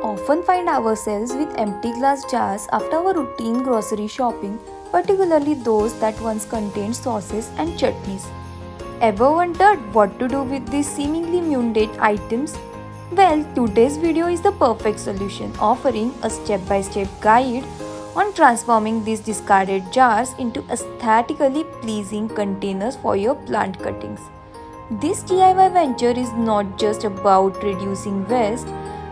often find ourselves with empty glass jars after our routine grocery shopping, particularly those that once contained sauces and chutneys. Ever wondered what to do with these seemingly mundane items? Well, today's video is the perfect solution, offering a step-by-step guide on transforming these discarded jars into aesthetically pleasing containers for your plant cuttings. This DIY venture is not just about reducing waste,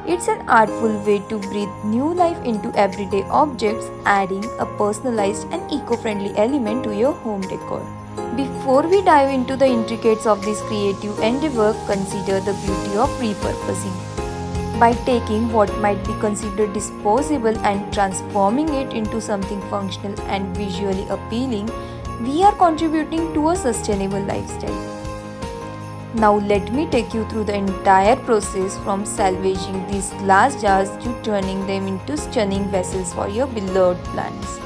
it's an artful way to breathe new life into everyday objects, adding a personalized and eco-friendly element to your home decor. Before we dive into the intricacies of this creative endeavor, consider the beauty of repurposing. By taking what might be considered disposable and transforming it into something functional and visually appealing, we are contributing to a sustainable lifestyle. Now let me take you through the entire process from salvaging these glass jars to turning them into stunning vessels for your beloved plants.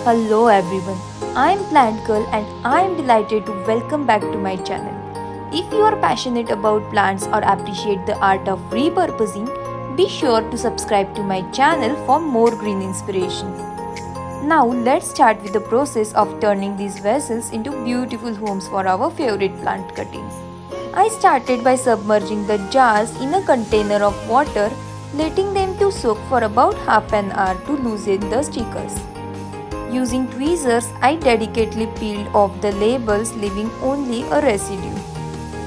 Hello everyone, I am Plant Girl and I am delighted to welcome back to my channel. If you are passionate about plants or appreciate the art of repurposing, be sure to subscribe to my channel for more green inspiration. Now let's start with the process of turning these vessels into beautiful homes for our favorite plant cuttings. I started by submerging the jars in a container of water, letting them to soak for about half an hour to loosen the stickers. Using tweezers, I delicately peeled off the labels, leaving only a residue.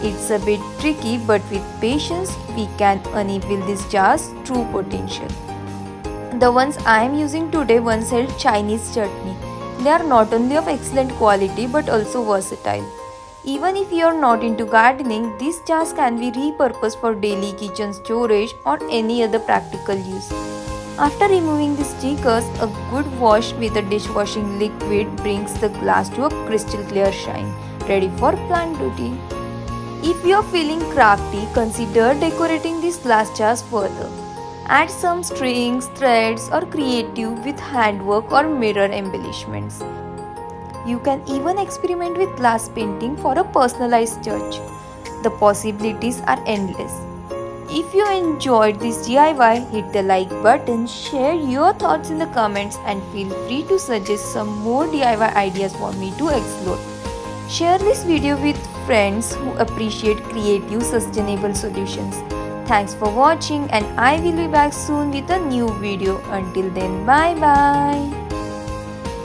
It's a bit tricky, but with patience, we can unveil these jars' true potential. The ones I am using today once held Chinese chutney. They are not only of excellent quality but also versatile. Even if you are not into gardening, these jars can be repurposed for daily kitchen storage or any other practical use. After removing the stickers, a good wash with a dishwashing liquid brings the glass to a crystal clear shine, ready for plant duty. If you are feeling crafty, consider decorating these glass jars further. Add some strings, threads or creative with handwork or mirror embellishments. You can even experiment with glass painting for a personalized touch. The possibilities are endless. If you enjoyed this DIY, hit the like button, share your thoughts in the comments and feel free to suggest some more DIY ideas for me to explore. Share this video with friends who appreciate creative, sustainable solutions. Thanks for watching and I will be back soon with a new video. Until then, bye bye.